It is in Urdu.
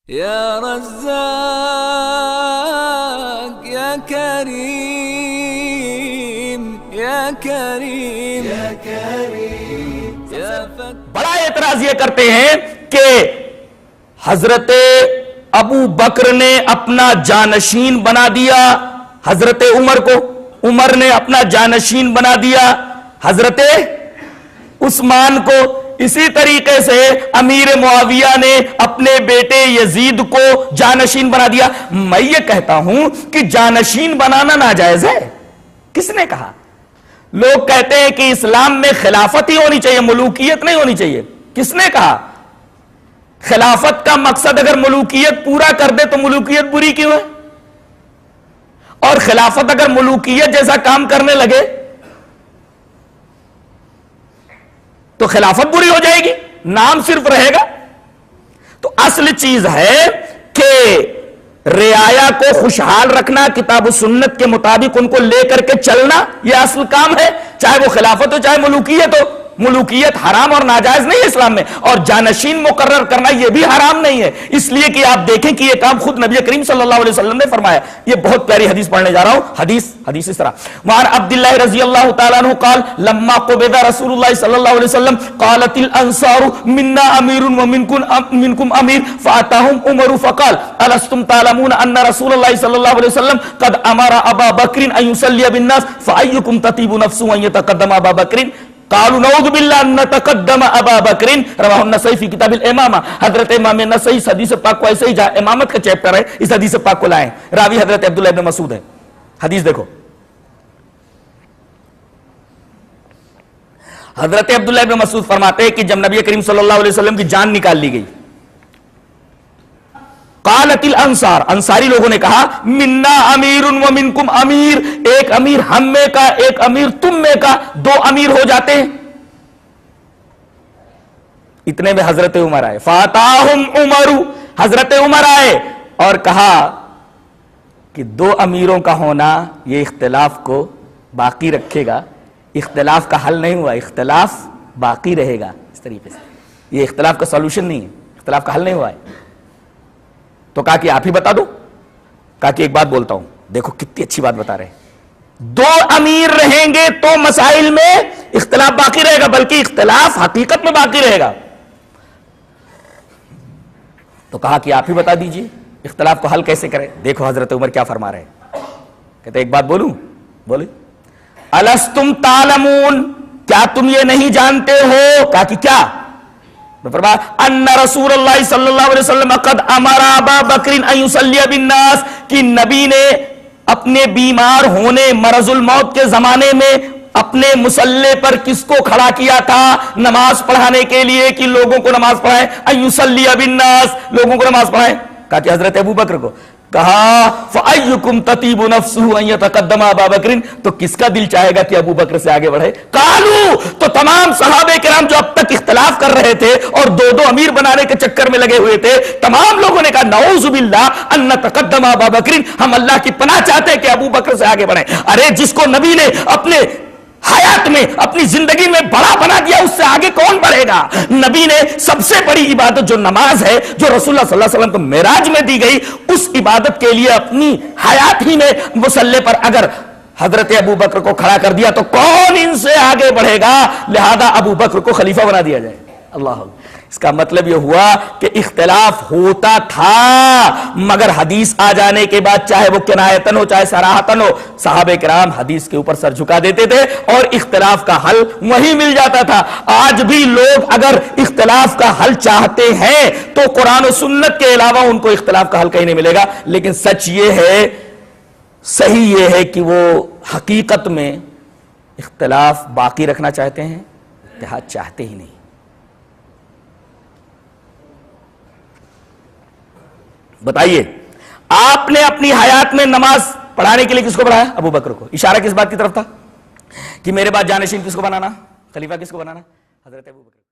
یا رزاق یا کریم یا کریم یا کریم یا بڑا اعتراض یہ کرتے ہیں کہ حضرت ابو بکر نے اپنا جانشین بنا دیا حضرت عمر کو، عمر نے اپنا جانشین بنا دیا حضرت عثمان کو، اسی طریقے سے امیر معاویہ نے اپنے بیٹے یزید کو جانشین بنا دیا۔ میں یہ کہتا ہوں کہ جانشین بنانا ناجائز ہے، کس نے کہا؟ لوگ کہتے ہیں کہ اسلام میں خلافت ہی ہونی چاہیے، ملوکیت نہیں ہونی چاہیے، کس نے کہا؟ خلافت کا مقصد اگر ملوکیت پورا کر دے تو ملوکیت بری کیوں ہے؟ اور خلافت اگر ملوکیت جیسا کام کرنے لگے تو خلافت بری ہو جائے گی، نام صرف رہے گا۔ تو اصل چیز ہے کہ رعایا کو خوشحال رکھنا، کتاب و سنت کے مطابق ان کو لے کر کے چلنا، یہ اصل کام ہے، چاہے وہ خلافت ہو چاہے ملوکیت ہو۔ ملوکیت حرام اور ناجائز نہیں ہے اسلام میں، اور جانشین مقرر کرنا یہ بھی حرام نہیں ہے، اس لیے کہ آپ دیکھیں کہ یہ کام خود نبی کریم صلی اللہ علیہ وسلم نے فرمایا۔ یہ بہت پیاری حدیث پڑھنے جا رہا ہوں، حدیث اس طرح، وعن عبداللہ رضی اللہ تعالیٰ عنہ قال لما قبض رسول اللہ صلی اللہ علیہ وسلم قالت الانصار منا امیر ومنکم امیر فاتاهم عمر فقال الستم تعلمون ان رسول اللہ صلی اللہ علیہ وسلم قد امر ابا بکر ان يصلي بالناس فأيكم تطيب نفسه ان يتقدم ابا بکر قالوا نعوذ باللہ ان نتقدم ابا بکر رواہ النسائی فی کتاب الامامہ۔ حضرت امام نسائی اس حدیث پاک کو ایسے ہی جہاں امامت کا چیپٹر ہے اس حدیث پاک کو لائیں، راوی حضرت عبداللہ ابن مسعود ہے۔ حدیث دیکھو، حضرت عبداللہ ابن مسعود فرماتے ہیں کہ جب نبی کریم صلی اللہ علیہ وسلم کی جان نکال لی گئی، قالت الانصار، انصاری لوگوں نے کہا منا امیر ومنکم امیر، ایک امیر ہم میں کا ایک امیر تم میں کا، دو امیر ہو جاتے ہیں۔ اتنے میں حضرت عمر آئے، فاتاہم عمر، حضرت عمر آئے اور کہا کہ دو امیروں کا ہونا یہ اختلاف کو باقی رکھے گا، اختلاف کا حل نہیں ہوا، اختلاف باقی رہے گا۔ اس طریقے سے یہ اختلاف کا سولوشن نہیں ہے، اختلاف کا حل نہیں ہوا ہے۔ تو کہا کہ آپ ہی بتا دو، کہا کہ ایک بات بولتا ہوں، دیکھو کتنی اچھی بات بتا رہے ہیں، دو امیر رہیں گے تو مسائل میں اختلاف باقی رہے گا، بلکہ اختلاف حقیقت میں باقی رہے گا۔ تو کہا کہ آپ ہی بتا دیجئے اختلاف کو حل کیسے کریں۔ دیکھو حضرت عمر کیا فرما رہے ہیں، کہتے ایک بات بولوں، بولے الستم تعلمون، کیا تم یہ نہیں جانتے ہو؟ کہا کہ کیا؟ فرمایا ان رسول اللہ صلی اللہ علیہ وسلم قد امر ابا بکر ان یصلی بالناس، کہ نبی نے اپنے بیمار ہونے مرض الموت کے زمانے میں اپنے مصلی پر کس کو کھڑا کیا تھا؟ نماز پڑھانے کے لیے، کہ لوگوں کو نماز پڑھائیں، ان یصلی بالناس، لوگوں کو نماز پڑھائیں۔ کہا کہ حضرت ابو بکر کو۔ کہا فَأَيُّكُمْ تَطِيبُ نَفْسُهُ أَن يَتَقَدَّمَ أَبَا بَكْرٍ، تو کس کا دل چاہے گا کہ ابو بکر سے آگے بڑھے؟ قالوا، تو تمام صحابہ کرام جو اب تک اختلاف کر رہے تھے اور دو دو امیر بنانے کے چکر میں لگے ہوئے تھے، تمام لوگوں نے کہا نعوذ باللہ ان نتقدم ابا بکر، ہم اللہ کی پناہ چاہتے ہیں کہ ابو بکر سے آگے بڑھیں۔ ارے جس کو نبی نے اپنے حیات میں اپنی زندگی میں بڑا بنا دیا، اس سے آگے کون بڑھے گا؟ نبی نے سب سے بڑی عبادت جو نماز ہے، جو رسول اللہ صلی اللہ علیہ وسلم کو معراج میں دی گئی، اس عبادت کے لیے اپنی حیات ہی میں مصلی پر اگر حضرت ابو بکر کو کھڑا کر دیا تو کون ان سے آگے بڑھے گا؟ لہذا ابو بکر کو خلیفہ بنا دیا جائے۔ اللہ، اس کا مطلب یہ ہوا کہ اختلاف ہوتا تھا، مگر حدیث آ جانے کے بعد چاہے وہ کنایتن ہو چاہے صراحتن ہو، صحابہ کرام حدیث کے اوپر سر جھکا دیتے تھے اور اختلاف کا حل وہی مل جاتا تھا۔ آج بھی لوگ اگر اختلاف کا حل چاہتے ہیں تو قرآن و سنت کے علاوہ ان کو اختلاف کا حل کہیں نہیں ملے گا، لیکن سچ یہ ہے، صحیح یہ ہے کہ وہ حقیقت میں اختلاف باقی رکھنا چاہتے ہیں، اتحاد چاہتے ہی نہیں۔ بتائیے، آپ نے اپنی حیات میں نماز پڑھانے کے لیے کس کو بڑھایا؟ ابو بکر کو۔ اشارہ کس بات کی طرف تھا کہ میرے بعد جانشین کس کو بنانا، خلیفہ کس کو بنانا؟ حضرت ابو بکر۔